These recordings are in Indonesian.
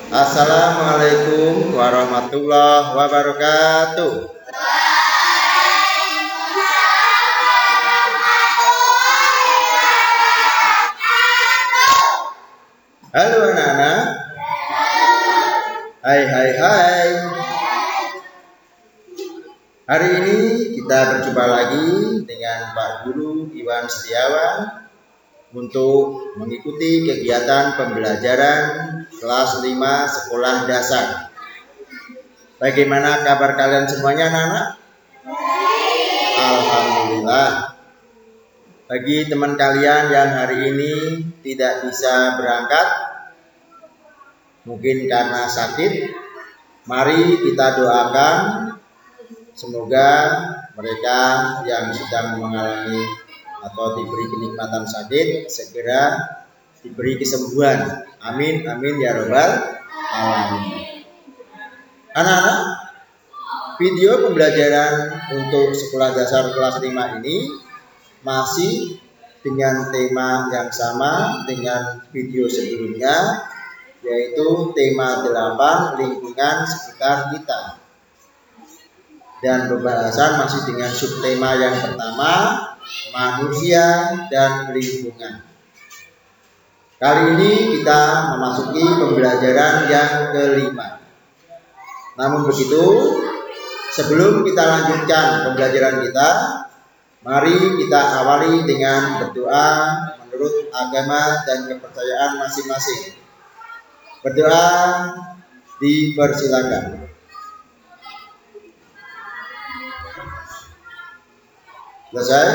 Assalamualaikum warahmatullahi wabarakatuh. Halo anak-anak. Hai. Hari ini kita berjumpa lagi dengan Pak Guru Iwan Setiawan untuk mengikuti kegiatan pembelajaran kelas 5 sekolah dasar. Bagaimana kabar kalian semuanya anak-anak? Alhamdulillah. Bagi teman kalian yang hari ini tidak bisa berangkat, mungkin karena sakit, mari kita doakan semoga mereka yang sedang mengalami atau diberi kenikmatan sakit segera diberi kesembuhan. Amin ya robbal alamin. Anak-anak, video pembelajaran untuk sekolah dasar kelas 5 ini masih dengan tema yang sama dengan video sebelumnya, yaitu tema 8 lingkungan sekitar kita. Dan pembahasan masih dengan subtema yang pertama, manusia dan lingkungan. Kali ini kita memasuki pembelajaran yang kelima. Namun begitu, sebelum kita lanjutkan pembelajaran kita, mari kita awali dengan berdoa menurut agama dan kepercayaan masing-masing. Berdoa dipersilakan. Selesai?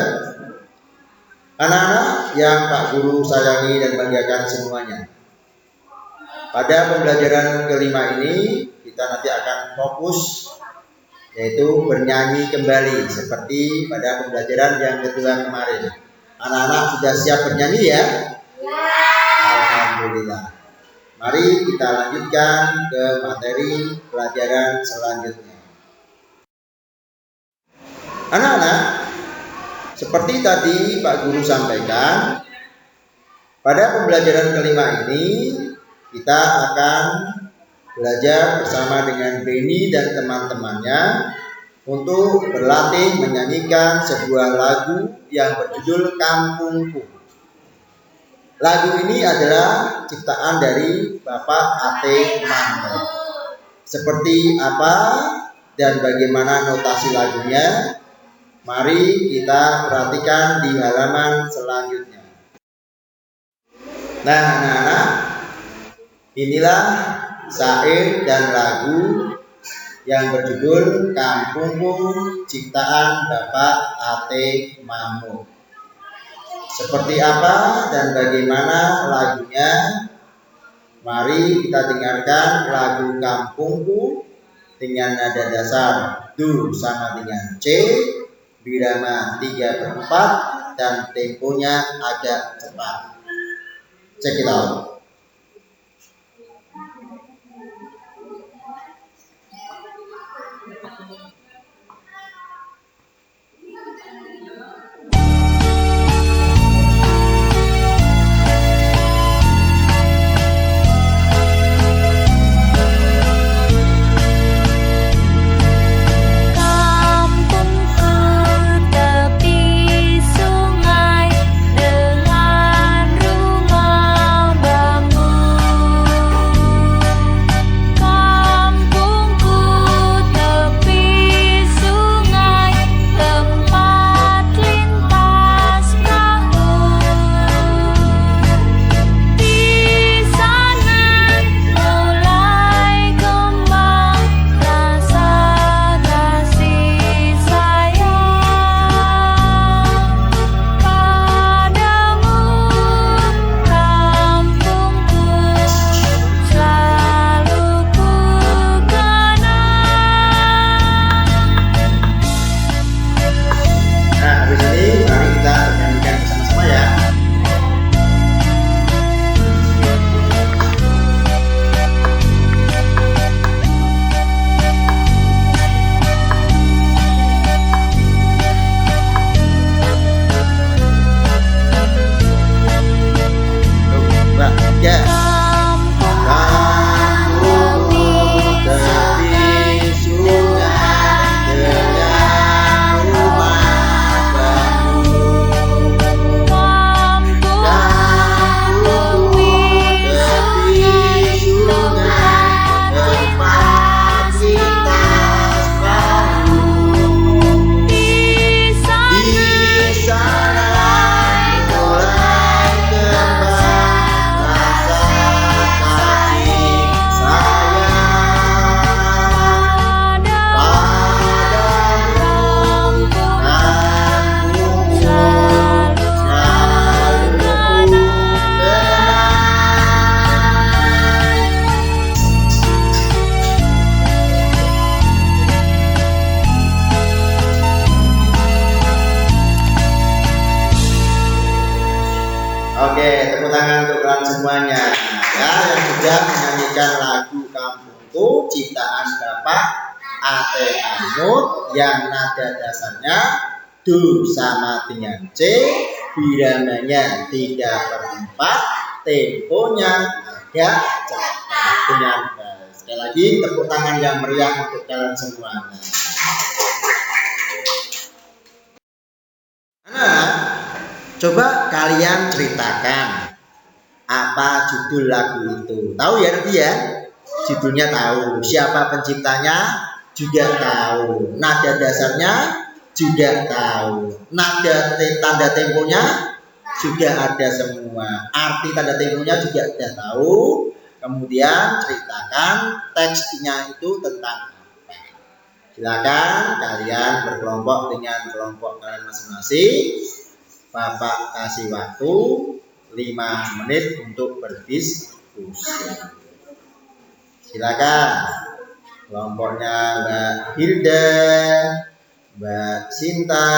Anak-anak yang Pak Guru sayangi dan banggakan semuanya. Pada pembelajaran kelima ini kita nanti akan fokus yaitu bernyanyi kembali seperti pada pembelajaran yang kedua kemarin. Anak-anak sudah siap bernyanyi ya? Alhamdulillah. Mari kita lanjutkan ke materi pelajaran selanjutnya. Anak-anak, seperti tadi Pak Guru sampaikan, pada pembelajaran kelima ini kita akan belajar bersama dengan Beni dan teman-temannya untuk berlatih menyanyikan sebuah lagu yang berjudul Kampungku. Lagu ini adalah ciptaan dari Bapak Ate Mamo. Seperti apa dan bagaimana notasi lagunya? Mari kita perhatikan di halaman selanjutnya. Nah, anak-anak, inilah syair dan lagu yang berjudul Kampungku ciptaan Bapak Ate Mamo. Seperti apa dan bagaimana lagunya? Mari kita dengarkan lagu Kampungku dengan nada dasar Do sama dengan C, birama 3/4 dan temponya agak cepat. Check it out. Dengan rumah sudah menyanyikan lagu Kampungku ciptaan Bapak A.T. Mahmud yang nada dasarnya do sama dengan C, biramanya 3/4, temponya agak cepat dengan baik. Sekali lagi tepuk tangan yang meriah untuk kalian semuanya. Nah, coba kalian ceritakan apa judul lagu itu. Tahu ya nanti ya? Judulnya tahu, siapa penciptanya juga tahu, nada dasarnya juga tahu, nada tanda temponya juga ada semua, arti tanda temponya juga sudah tahu. Kemudian ceritakan teksnya itu tentang apa. Silakan kalian berkelompok dengan kelompok kalian masing-masing. Bapak kasih waktu 5 menit untuk berdiskusi. Silakan kelompoknya Mbak Hilda, Mbak Sinta,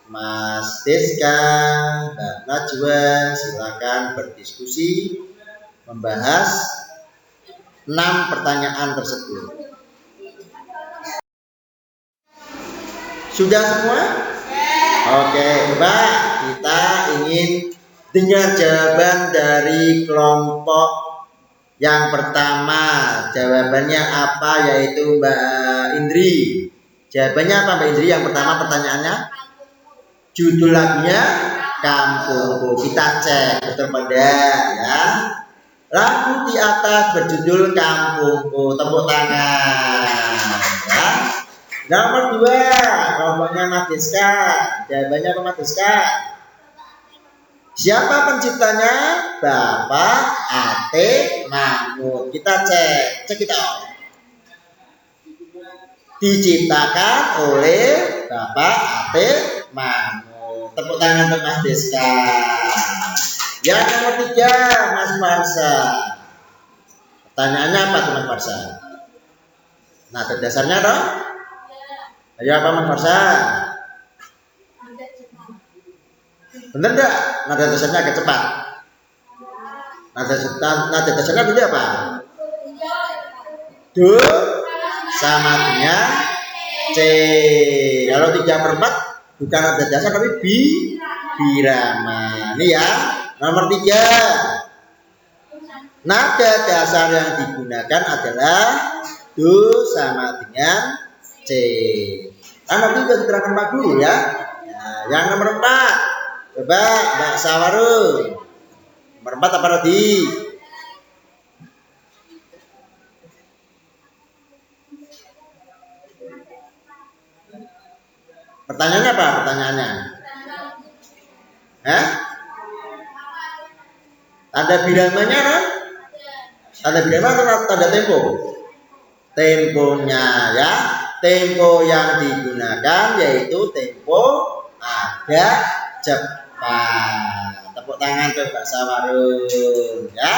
Mas Deska, Mbak Najwa, silakan berdiskusi membahas 6 pertanyaan tersebut. Sudah semua? Oke, Mbak, kita ingin dengar jawaban dari kelompok yang pertama. Jawabannya apa? Yaitu Mbak Indri. Jawabannya apa Mbak Indri? Yang pertama pertanyaannya, judul lagunya Kampungku. Kita cek betul pada ya. Lagu di atas berjudul Kampungku. Tepuk tangan ya. Nomor 2, kelompoknya Mas Deska. Jawabannya apa Mas Deska? Siapa penciptanya? Bapak A.T. Mahmud. Kita cek kita. Diciptakan oleh Bapak A.T. Mahmud. Tepuk tangan untuk Mas Deska. Yang nomor 3, Mas Farsa. Pertanyaannya apa tuh Mas Farsa? Nada dasarnya dong? Ayo apa Mas Farsa? Bener enggak? Nada dasarnya agak cepat. Nada dasarnya dulu apa? Do sama dengan C. Kalau 3/4 bukan nada dasar tapi birama. Ini ya. Nomor 3. Nada dasar yang digunakan adalah do sama dengan C. Nanti sudah diterangkan Pak Guru ya. Nah, yang nomor 4. Coba Mbak Sawaru. Nomor 4 apa tadi? Pertanyaannya apa? Pertanyaannya? Tanda biramanya kan? Tanda birama atau tanda tempo? Temponya ya. Tempo yang digunakan yaitu tempo agak cepat. Tepuk tangan ke Mbak Sawarun ya.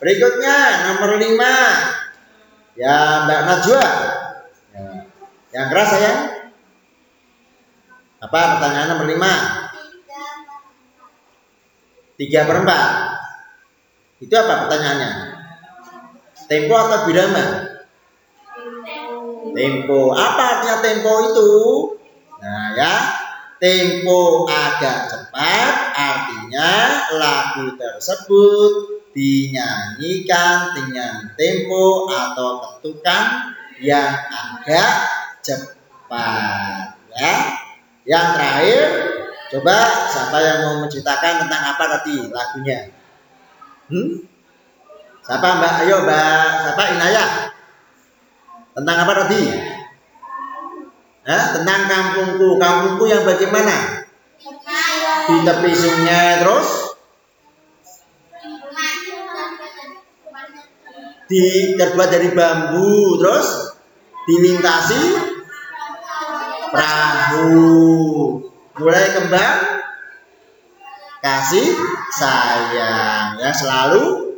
Berikutnya nomor 5. Ya Mbak Najwa. Ya. Yang keras sayang. Apa pertanyaan nomor 5? 3/4. Itu apa pertanyaannya? Tempo atau birama? Tempo. Apa artinya tempo itu? Nah ya, tempo agak cepat artinya lagu tersebut dinyanyikan dengan tempo atau ketukan yang agak cepat ya. Yang terakhir, coba siapa yang mau menceritakan tentang apa tadi lagunya? Siapa Mbak? Ayo Mbak, siapa Inayah? Tentang apa tadi? Tentang kampungku. Kampungku yang bagaimana? Di tepi sungai, terus terbuat dari bambu, terus dilintasi perahu, mulai kembang kasih sayang ya, selalu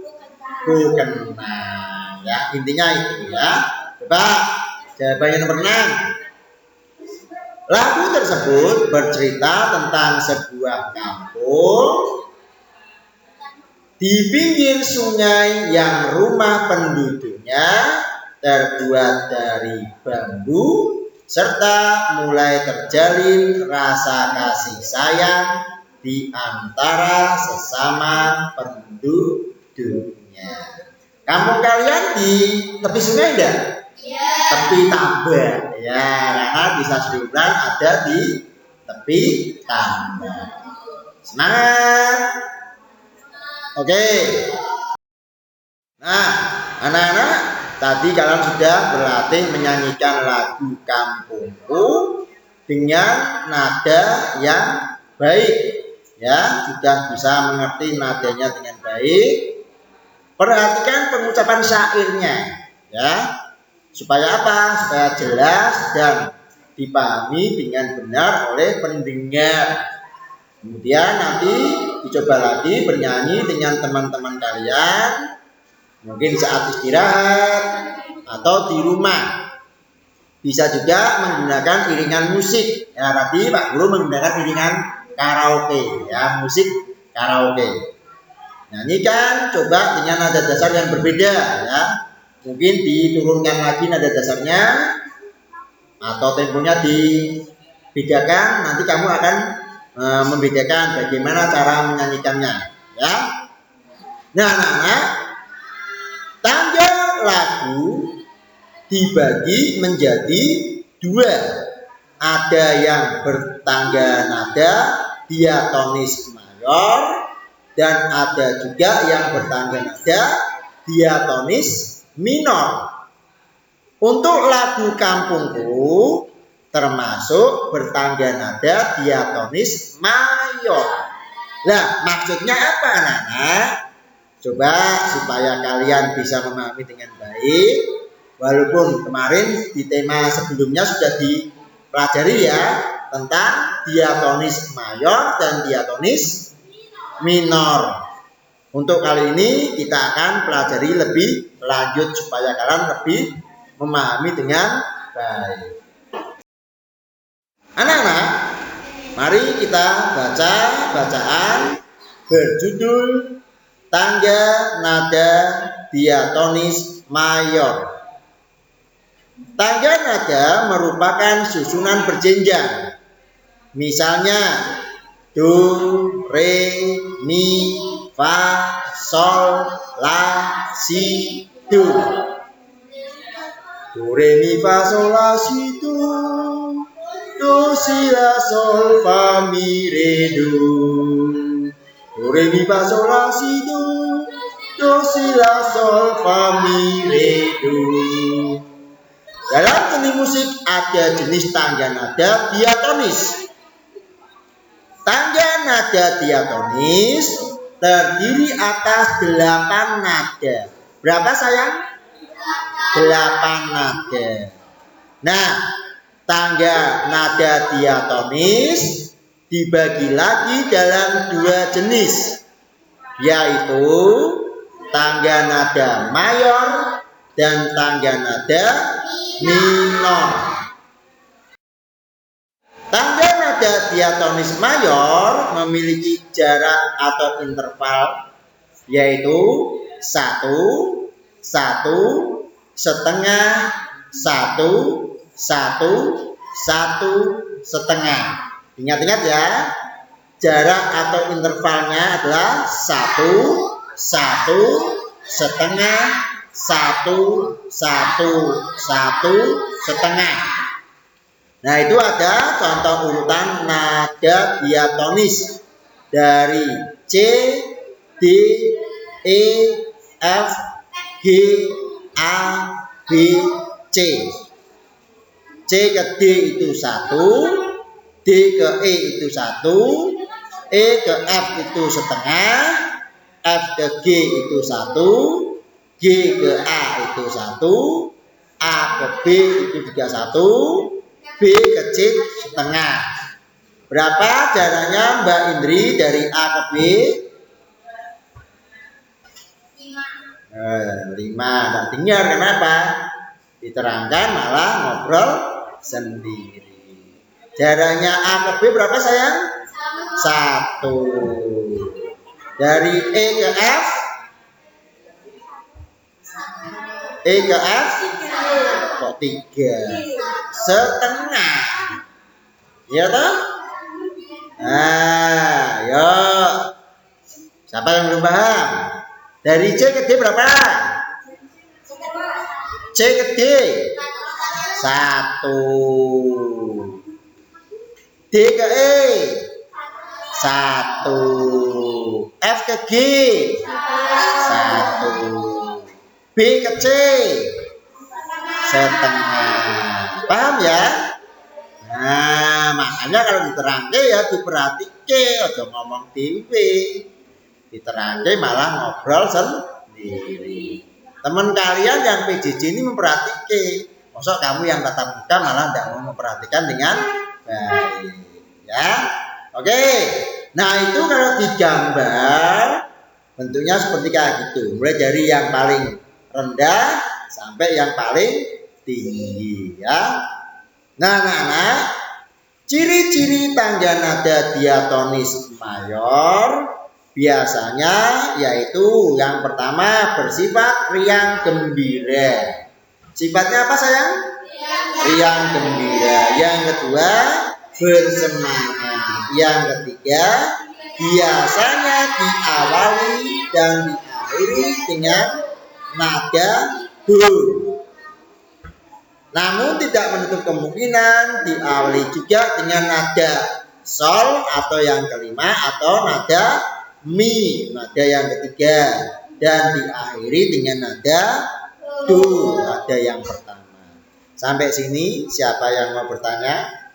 ku kenang ya, intinya itu ya. Coba jawabannya nomor 6. Lagu tersebut bercerita tentang sebuah kampung di pinggir sungai yang rumah penduduknya terbuat dari bambu, serta mulai terjalin rasa kasih sayang di antara sesama penduduknya. Kampung kalian di tepi sungai enggak? Ya. Tepi tambak, ya, karena di Sasriulan ada di tepi tambak. Semangat. Oke. Nah, anak-anak, tadi kalian sudah berlatih menyanyikan lagu Kampungku dengan nada yang baik, ya, sudah bisa mengerti nadanya dengan baik. Perhatikan pengucapan syairnya, ya, supaya apa? Supaya jelas dan dipahami dengan benar oleh pendengar. Kemudian nanti dicoba lagi bernyanyi dengan teman-teman kalian, mungkin saat istirahat atau di rumah. Bisa juga menggunakan iringan musik. Ya, tadi Pak Guru menggunakan iringan karaoke, ya, musik karaoke. Nyanyikan coba dengan nada dasar yang berbeda, ya. Mungkin diturunkan lagi nada dasarnya atau temponya dibedakan. Nanti kamu akan membedakan bagaimana cara menyanyikannya, ya. Nah, anak-anak, tangga lagu dibagi menjadi dua. Ada yang bertangga nada diatonis mayor dan ada juga yang bertangga nada diatonis minor. Untuk lagu Kampungku termasuk bertangga nada diatonis mayor. Nah, maksudnya apa, anak-anak? Coba supaya kalian bisa memahami dengan baik. Walaupun kemarin di tema sebelumnya sudah dipelajari, ya, tentang diatonis mayor dan diatonis minor. Untuk kali ini kita akan pelajari lebih lanjut supaya kalian lebih memahami dengan baik. Anak-anak, mari kita baca bacaan berjudul Tangga Nada Diatonis Mayor. Tangga nada merupakan susunan berjenjang. Misalnya do, re, mi, fa, sol, la, si, do. Do, re, mi, fa, sol, la, si, do. Do, si, la, sol, fa, mi, re, do. Do, re, mi, fa, sol, la, si, do. Do, si, la, sol, fa, mi, re, do. Dalam seni musik ada jenis tangga nada diatonis. Tangga nada diatonis terdiri atas 8 nada. Berapa, sayang? 8 nada. Nah, tangga nada diatonis dibagi lagi dalam 2 jenis, yaitu tangga nada mayor dan tangga nada minor. Tangga nada diatonis mayor memiliki jarak atau interval, yaitu 1, 1, setengah, 1, 1, 1, setengah. Ingat-ingat, ya, jarak atau intervalnya adalah 1, 1, setengah, 1, 1, 1, setengah. Nah, itu ada contoh urutan nada diatonis dari C, D, E, F, G, A, B, C. C ke D itu 1, D ke E itu 1, E ke F itu setengah, F ke G itu 1, G ke A itu 1, A ke B itu juga 1, B ke C setengah. Berapa jaraknya Mbak Indri dari A ke B? 5. Tak dengar, kenapa? Diterangkan malah ngobrol sendiri. Jaraknya A ke B berapa, sayang? 1. Dari E ke F. E ke F. Kok 3? Setengah. Iya toh? Nah, yuk. Siapa yang belum paham? Dari C ke D berapa? C ke D 1. D ke E 1. F ke G 1. B ke C setengah. Paham ya? Nah, makanya kalau diterangke ya diperhatike, aja ngomong dhewe. Diterangke malah ngobrol sendiri. Teman kalian yang PJJ ini memperhatike. Masa kamu yang tatap muka malah tidak mau memperhatikan dengan baik. Ya. Oke. Nah, itu kalau digambar bentuknya seperti kayak gitu. Mulai dari yang paling rendah sampai yang paling tinggi, ya. Nah, ciri-ciri tangga nada diatonis mayor biasanya yaitu yang pertama bersifat riang gembira. Sifatnya apa sayang? Riang gembira. Yang kedua bersemangat. Yang ketiga biasanya diawali dan diakhiri dengan nada do. Namun tidak menutup kemungkinan diawali juga dengan nada sol atau yang kelima atau nada mi, nada yang ketiga, dan diakhiri dengan nada do, nada yang pertama. Sampai sini siapa yang mau bertanya?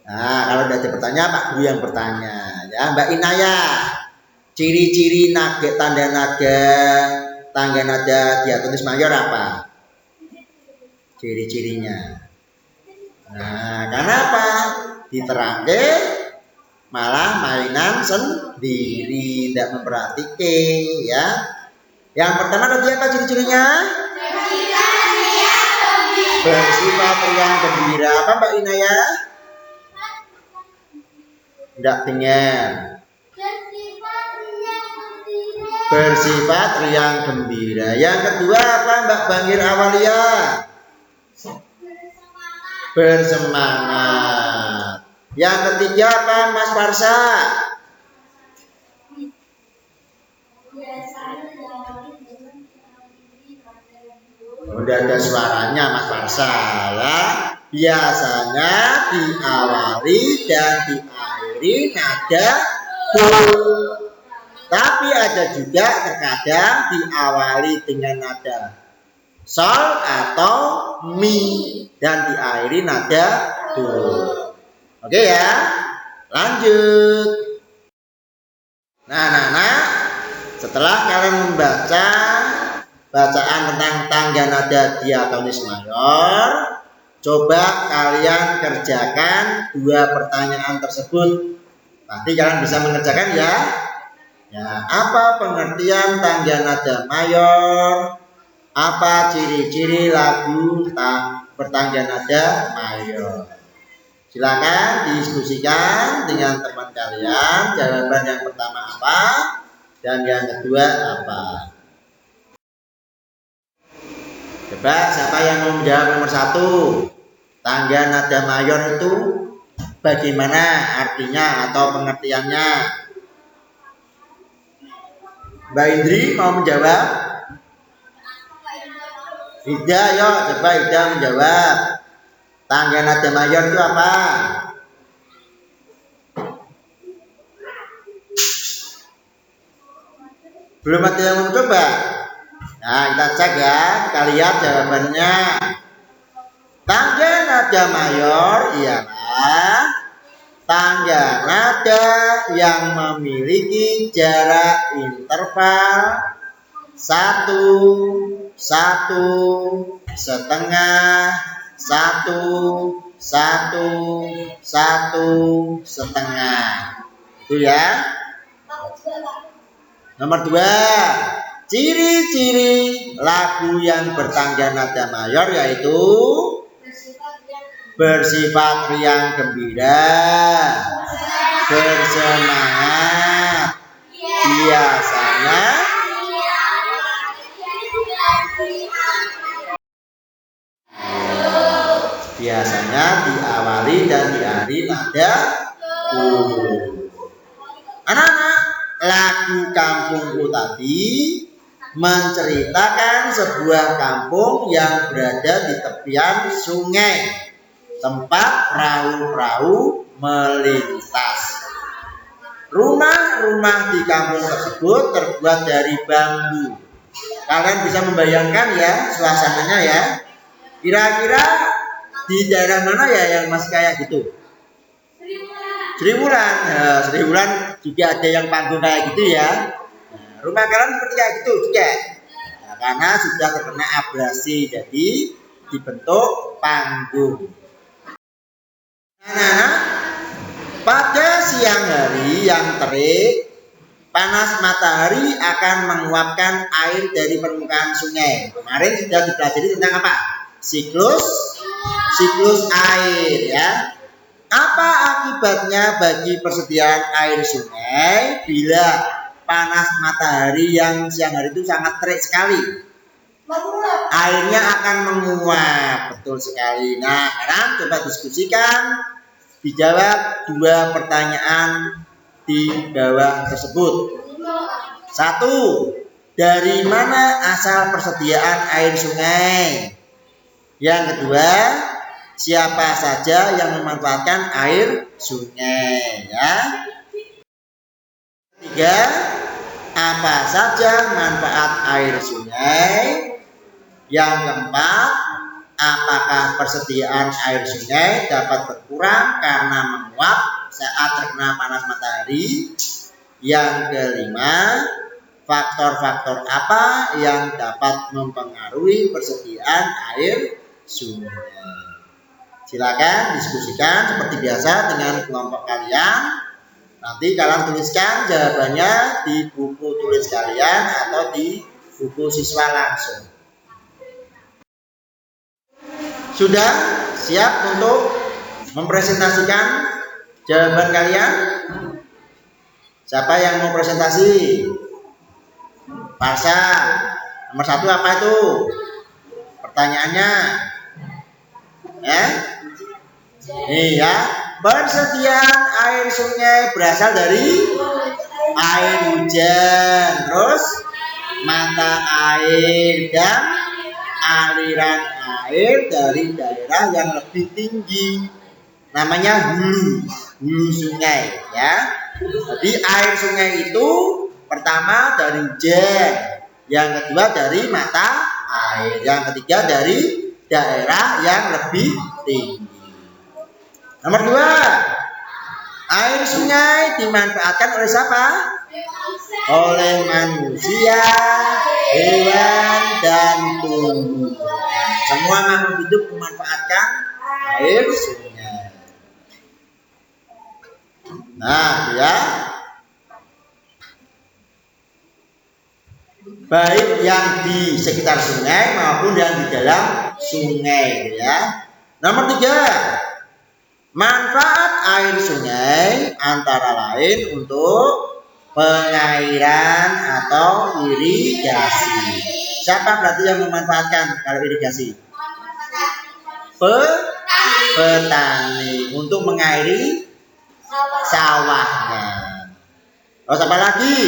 Nah, kalau ada pertanyaan Pak Guru yang bertanya, ya Mbak Inaya. Ciri-ciri tangga nada diatonis mayor apa? Ciri-cirinya. Nah, kenapa? Diterangke malah mainan sendiri, tidak memperhatikan, ya. Yang pertama tadi apa ciri-cirinya? Bersifat riang gembira. Apa Mbak Inaya? Tidak dengar. Bersifat riang gembira. Yang kedua apa Mbak Bangir Awalia? Bersemangat. Yang ketiga apa Mas Farsa? Udah ada suaranya Mas Farsa, ya. Biasanya diawali dan diakhiri nada do. Tapi ada juga terkadang diawali dengan nada sol atau mi dan diakhiri nada do. Oke ya, lanjut. Nah, setelah kalian membaca bacaan tentang tangga nada diatonis mayor, coba kalian kerjakan 2 pertanyaan tersebut. Nanti kalian bisa mengerjakan ya. Ya, apa pengertian tangga nada mayor? Apa ciri-ciri lagu bertangga nada mayor? Silakan diskusikan dengan teman kalian. Jawaban yang pertama apa dan yang kedua apa? Coba siapa yang mau menjawab nomor 1? Tangga nada mayor itu bagaimana artinya atau pengertiannya? Mbak Indri mau menjawab? Ida, yuk coba Ida menjawab. Tangga nada mayor itu apa? Belum ada yang mencoba? Nah, kita cek ya, kita lihat jawabannya. Tangga nada mayor ialah tangga nada yang memiliki jarak interval 1, 1, setengah, 1, 1, 1, setengah. Itu ya. Nomor 2, ciri-ciri lagu yang bertangga nada mayor yaitu bersifat riang gembira, bersemangat, biasanya diawali dan diakhiri nada ku. Anak-anak, lagu Kampungku tadi menceritakan sebuah kampung yang berada di tepian sungai, tempat perahu-perahu melintas. Rumah-rumah di kampung tersebut terbuat dari bambu. Kalian bisa membayangkan ya suasananya ya. Kira-kira di daerah mana ya yang masih kayak gitu? Seribulan. Nah, Seribulan juga ada yang panggung kayak gitu ya. Nah, rumah kalian seperti kayak gitu juga. Nah, karena sudah terkena abrasi, jadi dibentuk panggung. Nah, pada siang hari yang terik, panas matahari akan menguapkan air dari permukaan sungai. Kemarin sudah dipelajari tentang apa? Siklus air ya. Apa akibatnya bagi persediaan air sungai bila panas matahari yang siang hari itu sangat terik sekali? Airnya akan menguap, betul sekali. Nah, sekarang coba diskusikan, dijawab dua pertanyaan di bawah tersebut. 1. Dari mana asal persediaan air sungai? Yang kedua, siapa saja yang memanfaatkan air sungai ya? 3. Apa saja manfaat air sungai? Yang keempat, apakah persediaan air sungai dapat berkurang karena menguap saat terkena panas matahari? Yang kelima, faktor-faktor apa yang dapat mempengaruhi persediaan air sungai? Silakan diskusikan seperti biasa dengan kelompok kalian. Nanti kalian tuliskan jawabannya di buku tulis kalian atau di buku siswa langsung. Sudah siap untuk mempresentasikan jawaban kalian? Siapa yang mau presentasi? Parsa, nomor 1 apa itu? Pertanyaannya? Ya? Iya, persediaan air sungai berasal dari air hujan, terus mata air dan aliran air dari daerah yang lebih tinggi, namanya hulu sungai ya. Jadi air sungai itu pertama dari hujan, yang kedua dari mata air, yang ketiga dari daerah yang lebih tinggi. Nomor 2, air sungai dimanfaatkan oleh siapa? Oleh manusia, hewan, dan tumbuhan. Semua makhluk hidup memanfaatkan air sungai. Nah, ya. Baik yang di sekitar sungai maupun yang di dalam sungai ya. Nomor 3, manfaat air sungai antara lain untuk pengairan atau irigasi. Siapa berarti yang memanfaatkan kalau irigasi? Petani untuk mengairi sawahnya. Terus apa lagi?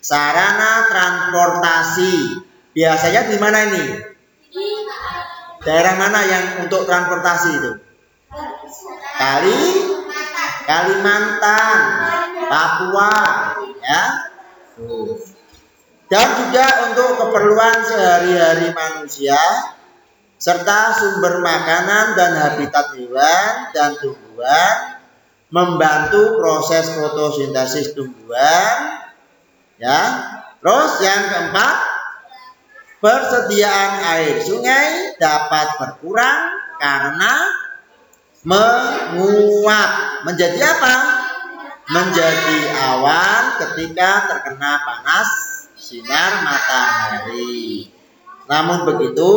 Sarana transportasi. Biasanya di mana ini? Daerah mana yang untuk transportasi itu? Kalimantan, Papua, ya. Dan juga untuk keperluan sehari-hari manusia serta sumber makanan dan habitat hewan dan tumbuhan, membantu proses fotosintesis tumbuhan, ya. Terus yang keempat, persediaan air sungai dapat berkurang karena menguap. Menjadi apa? Menjadi awan ketika terkena panas sinar matahari. Namun begitu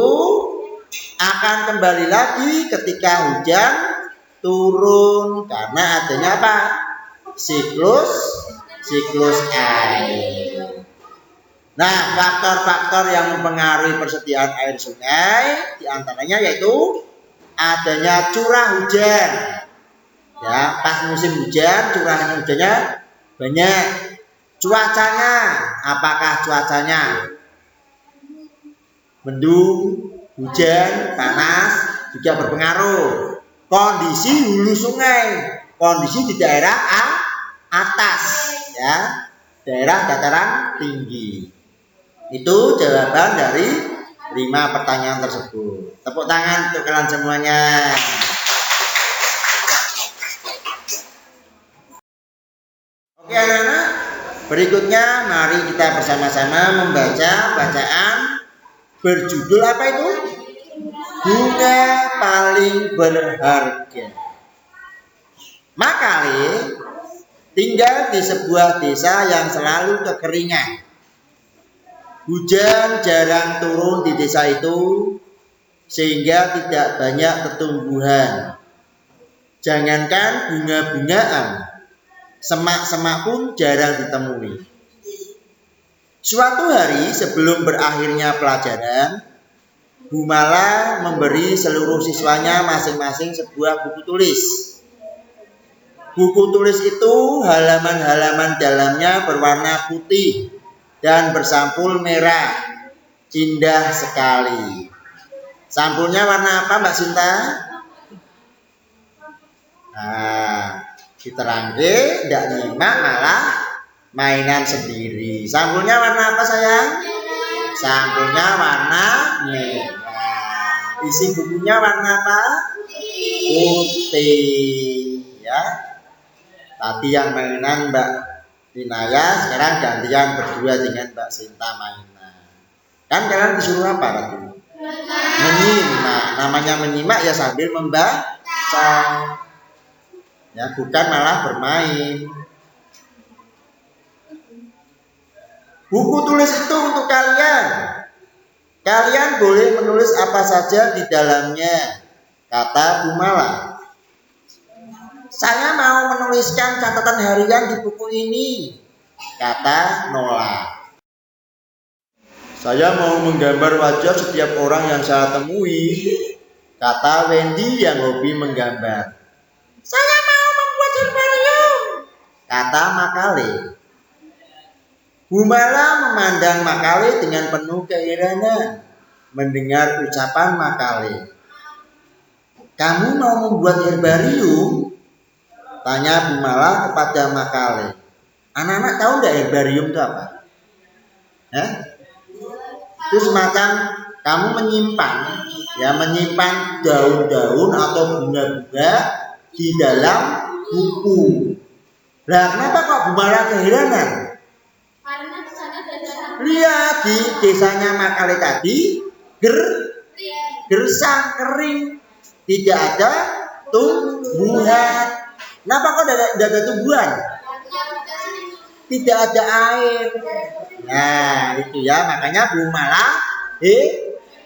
akan kembali lagi ketika hujan turun karena adanya apa? Siklus siklus air. Nah, faktor-faktor yang mempengaruhi persediaan air sungai diantaranya yaitu adanya curah hujan. Ya, pas musim hujan curah hujannya banyak. Cuacanya, apakah cuacanya mendung, hujan, panas juga berpengaruh. Kondisi hulu sungai, kondisi di daerah atas, ya, daerah dataran tinggi. Itu jawaban dari 5 pertanyaan tersebut. Tepuk tangan untuk kalian semuanya. Oke anak-anak, berikutnya mari kita bersama-sama membaca bacaan berjudul apa itu? Bunga paling berharga. Makale tinggal di sebuah desa yang selalu kekeringan. Hujan jarang turun di desa itu sehingga tidak banyak tumbuhan. Jangankan bunga-bungaan, semak-semak pun jarang ditemui. Suatu hari sebelum berakhirnya pelajaran, Bu Mala memberi seluruh siswanya masing-masing sebuah buku tulis. Buku tulis itu halaman-halaman dalamnya berwarna putih dan bersampul merah. Indah sekali. Sampulnya warna apa Mbak Sinta? Nah, diterangke, tidak nyimak malah mainan sendiri. Sampulnya warna apa sayang? Sampulnya warna merah. Isi bukunya warna apa? Putih. Ya. Tadi yang mainan Mbak Dinaya, sekarang gantian berdua dengan Mbak Sinta mainan. Kan kalian disuruh apa tadi? Menyimak. Namanya menyimak ya sambil membaca. Ya, bukan malah bermain. Buku tulis itu untuk kalian. Kalian boleh menulis apa saja di dalamnya, kata Bu Mala. Saya mau menuliskan catatan harian di buku ini, kata Nola. Saya mau menggambar wajah setiap orang yang saya temui, kata Wendy yang hobi menggambar. Saya mau membuat herbarium, kata Makale. Bu Mala memandang Makale dengan penuh keheranan mendengar ucapan Makale. Kamu mau membuat herbarium? Tanya Bu Mala kepada Makale. Anak-anak tahu enggak herbarium itu apa? Itu semacam kamu menyimpan daun-daun atau bunga-bunga di dalam buku. Lah kenapa kok Bu Mala keheranan? Lihat di desanya Makale tadi gersang kering, tidak ada tumbuhan. Kenapa kok tidak ada tumbuhan? Tidak ada air. Nah itu ya, makanya Bu Mala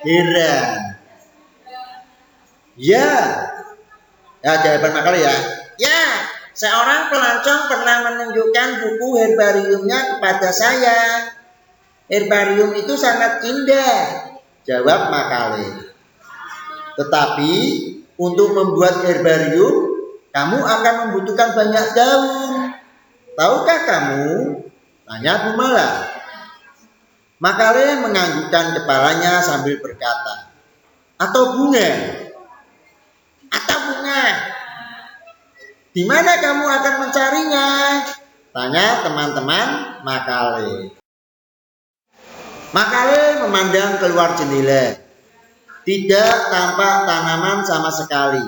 heran. Ya, jawaban Makale ya. Ya, seorang pelancong pernah menunjukkan buku herbariumnya kepada saya. Herbarium itu sangat indah, jawab Makale. Tetapi untuk membuat herbarium kamu akan membutuhkan banyak daun. Tahukah kamu? Tanya Bu Mala. Makale menganggukkan kepalanya sambil berkata, Atau bunga. Di mana kamu akan mencarinya? Tanya teman-teman Makale. Makale memandang keluar jendela. Tidak tampak tanaman sama sekali.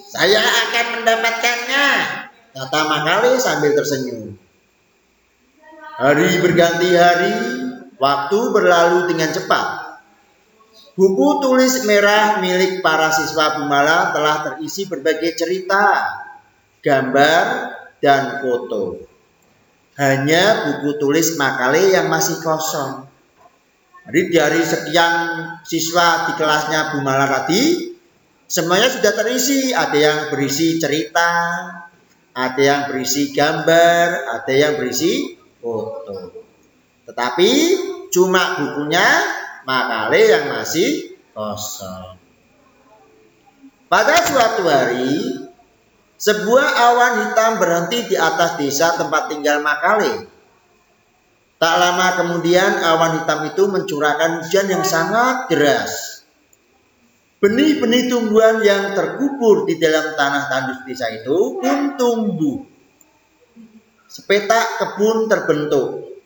Saya akan mendapatkannya, kata Makale sambil tersenyum. Hari berganti hari, waktu berlalu dengan cepat. Buku tulis merah milik para siswa Bu Mala telah terisi berbagai cerita, gambar, dan foto. Hanya buku tulis Makale yang masih kosong. Jadi dari sekian siswa di kelasnya Bu Mala tadi, semuanya sudah terisi. Ada yang berisi cerita, ada yang berisi gambar, ada yang berisi foto. Tetapi cuma bukunya Makale yang masih kosong. Pada suatu hari, sebuah awan hitam berhenti di atas desa tempat tinggal Makale. Tak lama kemudian awan hitam itu mencurahkan hujan yang sangat deras. Benih-benih tumbuhan yang terkubur di dalam tanah tandus desa itu pun tumbuh. Sepetak kebun terbentuk.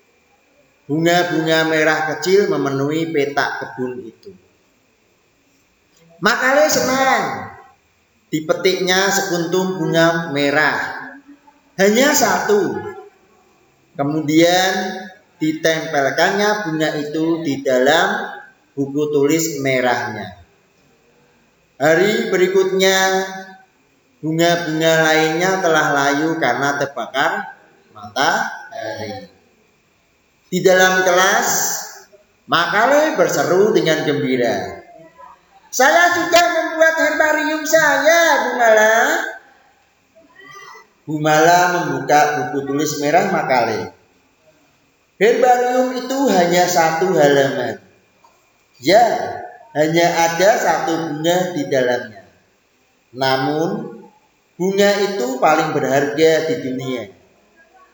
Bunga-bunga merah kecil memenuhi petak kebun itu. Makale senang. Dipetiknya sekuntum bunga merah. Hanya satu. Kemudian ditempelkannya bunga itu di dalam buku tulis merahnya. Hari berikutnya, bunga-bunga lainnya telah layu karena terbakar matahari. Di dalam kelas, Makale berseru dengan gembira. Saya sudah membuat herbarium saya, Bumala. Bumala membuka buku tulis merah Makale. Herbarium itu hanya satu halaman. Ya, hanya ada satu bunga di dalamnya. Namun, bunga itu paling berharga di dunia.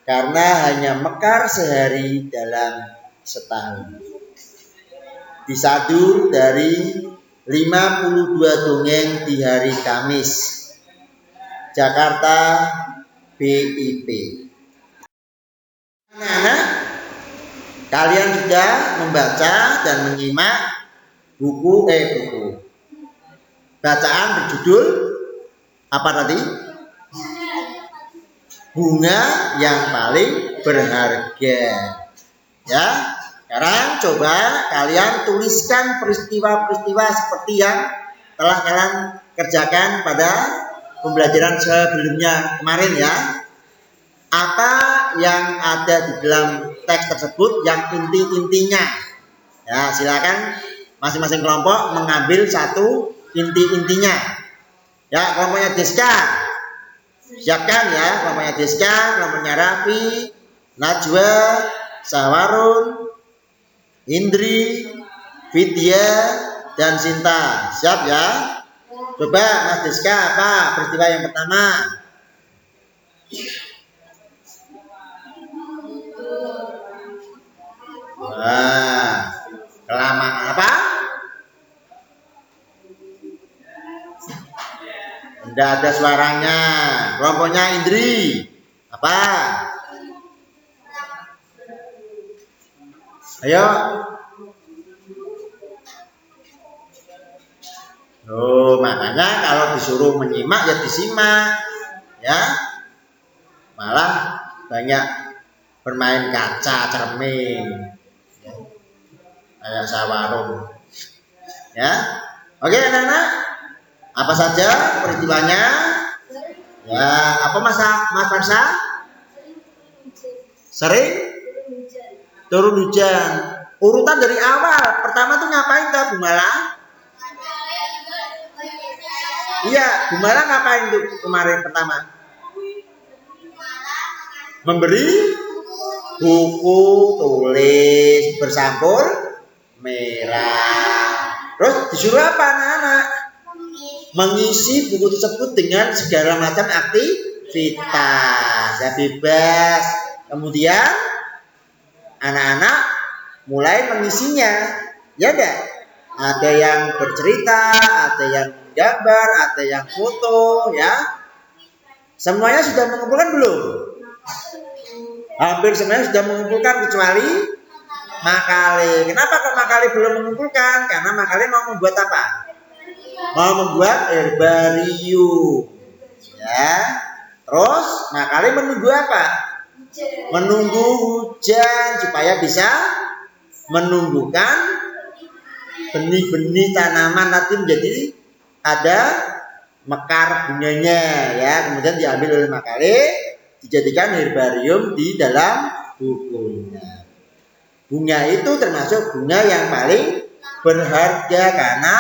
Karena hanya mekar sehari dalam setahun. Disadur dari 52 dongeng di hari Kamis. Jakarta, BIP. Anak-anak, kalian sudah membaca dan menyimak buku bacaan berjudul apa tadi? Bunga yang paling berharga. Ya, sekarang coba kalian tuliskan peristiwa-peristiwa seperti yang telah kalian kerjakan pada pembelajaran sebelumnya kemarin ya. Apa yang ada di dalam teks tersebut yang inti-intinya. Ya, silakan masing-masing kelompok mengambil satu inti-intinya. Ya, kelompoknya Deska. Siapkan ya, kelompoknya Deska, kelompoknya Raffi, Najwa, Sawarun, Indri, Vidya, dan Sinta. Siap ya? Coba Mas Deska, apa peristiwa yang pertama? Wah, kelamaan apa? Tidak ada suaranya. Kelompoknya Indri. Apa? Ayo. Oh, makanya kalau disuruh menyimak ya disimak. Ya. Malah banyak bermain kaca cermin. Ya. Kayak sawarung. Ya. Oke, anak-anak. Apa saja peristiwanya? Ya, apa Mas Farsa? Sering? Turun hujan. Urutan dari awal. Pertama tuh ngapain tuh Bumala? Iya, Bumala ngapain tuh kemarin pertama? Memberi buku tulis bersampul merah. Terus disuruh apa anak-anak? Mengisi buku tersebut dengan segala macam aktivitas. Ya, bebas. Kemudian anak-anak mulai mengisinya. Ya enggak? Ada yang bercerita, ada yang gambar, ada yang foto, ya. Semuanya sudah mengumpulkan belum? Hampir semuanya sudah mengumpulkan kecuali Makale. Kenapa kok Makale belum mengumpulkan? Karena Makale mau membuat apa? Mau membuat herbarium. Ya. Terus Makale menunggu apa? Menunggu hujan supaya bisa menumbuhkan benih-benih tanaman nanti menjadi ada mekar bunganya ya. Kemudian diambil oleh Makale, dijadikan herbarium di dalam bukunya. Bunga itu termasuk bunga yang paling berharga karena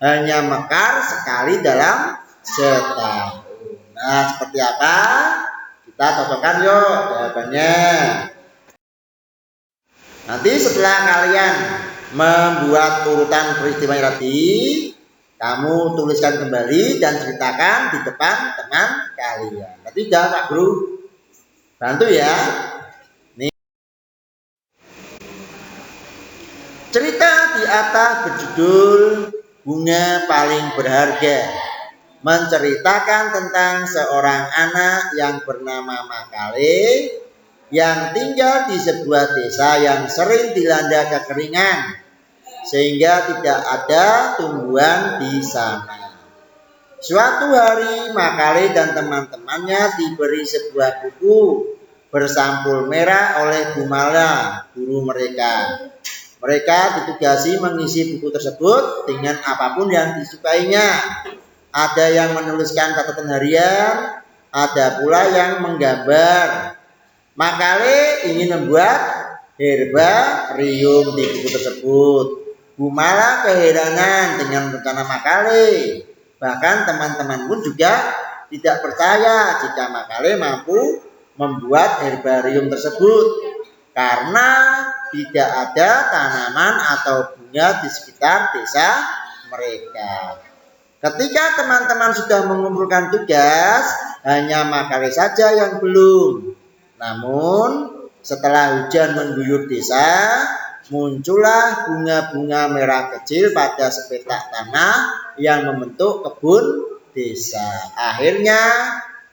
hanya mekar sekali dalam setahun. Nah, seperti apa? Kita cocokkan yuk jawabannya. Nanti setelah kalian membuat urutan peristiwa tadi, kamu tuliskan kembali dan ceritakan di depan teman kalian. Nanti udah Pak Guru bantu ya. Nih. Cerita di atas berjudul Bunga Paling Berharga, menceritakan tentang seorang anak yang bernama Makale yang tinggal di sebuah desa yang sering dilanda kekeringan sehingga tidak ada tumbuhan di sana. Suatu hari Makale dan teman-temannya diberi sebuah buku bersampul merah oleh Bumala, guru mereka. Mereka ditugasi mengisi buku tersebut dengan apapun yang disukainya. Ada yang menuliskan catatan harian, ada pula yang menggambar. Makale ingin membuat herbarium di buku tersebut. Bumala keheranan dengan rencana Makale. Bahkan teman-teman pun juga tidak percaya jika Makale mampu membuat herbarium tersebut karena tidak ada tanaman atau bunga di sekitar desa mereka. Ketika teman-teman sudah mengumpulkan tugas, hanya Makale saja yang belum. Namun setelah hujan mengguyur desa, muncullah bunga-bunga merah kecil pada sepetak tanah yang membentuk kebun desa. Akhirnya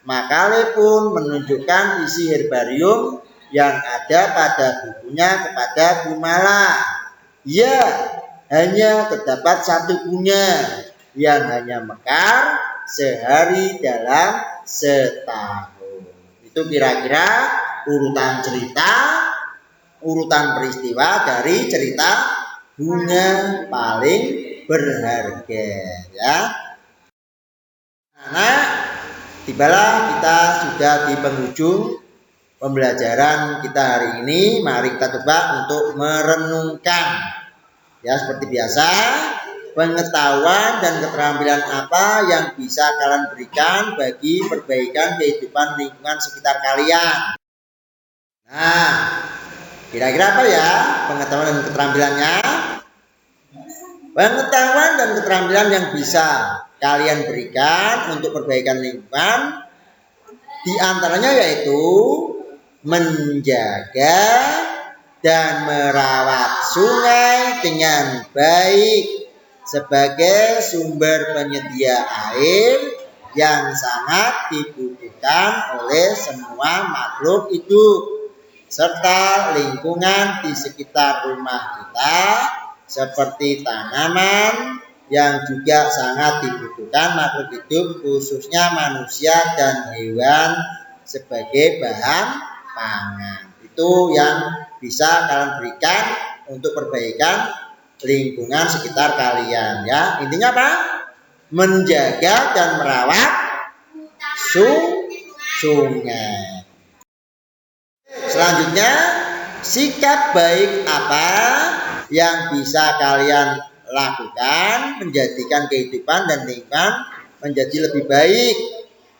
Makale pun menunjukkan isi herbarium yang ada pada bukunya kepada Bumala. Ya, hanya terdapat satu bunga yang hanya mekar sehari dalam setahun. Itu kira-kira urutan cerita, urutan peristiwa dari cerita Bunga Paling Berharga, ya. Nah, tibalah kita sudah di penghujung pembelajaran kita hari ini. Mari kita coba untuk merenungkan, ya, seperti biasa, pengetahuan dan keterampilan apa yang bisa kalian berikan bagi perbaikan kehidupan lingkungan sekitar kalian. Nah, kira-kira apa ya pengetahuan dan keterampilannya? Pengetahuan dan keterampilan yang bisa kalian berikan untuk perbaikan lingkungan di antaranya yaitu menjaga dan merawat sungai dengan baik sebagai sumber penyedia air yang sangat dibutuhkan oleh semua makhluk hidup, serta lingkungan di sekitar rumah kita seperti tanaman yang juga sangat dibutuhkan makhluk hidup, khususnya manusia dan hewan sebagai bahan pangan. Itu yang bisa kalian berikan untuk perbaikan lingkungan sekitar kalian, ya. Intinya apa? Menjaga dan merawat sungai. Selanjutnya, sikap baik apa yang bisa kalian lakukan menjadikan kehidupan dan lingkungan menjadi lebih baik.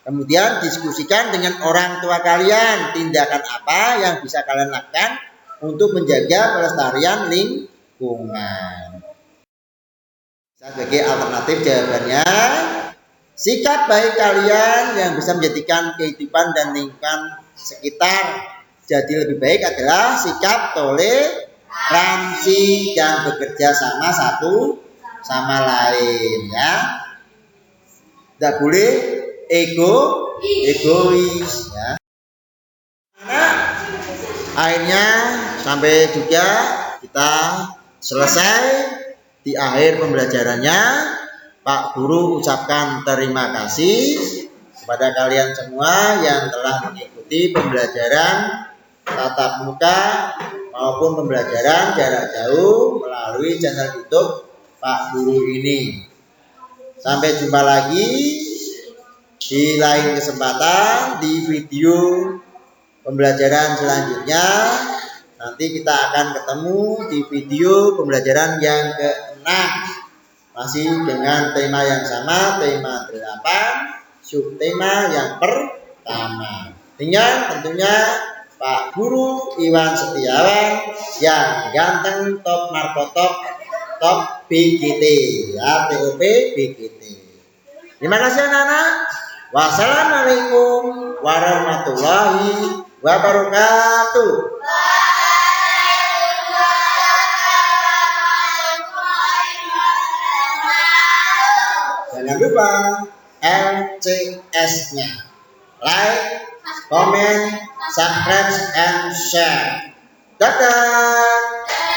Kemudian diskusikan dengan orang tua kalian, tindakan apa yang bisa kalian lakukan untuk menjaga pelestarian lingkungan. Sebagai alternatif jawabannya, sikap baik kalian yang bisa menjadikan kehidupan dan lingkungan sekitar jadi lebih baik adalah sikap toleransi dan bekerja sama satu sama lain, ya. Tidak boleh egois, ya. Nah, akhirnya sampai juga kita selesai di akhir pembelajarannya. Pak Guru ucapkan terima kasih kepada kalian semua yang telah mengikuti pembelajaran tatap muka maupun pembelajaran jarak jauh melalui channel YouTube Pak Guru ini. Sampai jumpa lagi di lain kesempatan di video pembelajaran selanjutnya. Nanti kita akan ketemu di video pembelajaran yang ke-6, masih dengan tema yang sama, tema 8, subtema yang pertama dengan tentunya Pak Guru Iwan Setiawan yang ganteng top markotop top BGT ya, TOP BGT. Terima kasih anak-anak. Wassalamualaikum warahmatullahi wabarakatuh. Jangan lupa LCS-nya, like, comment, subscribe, and share. Dadah.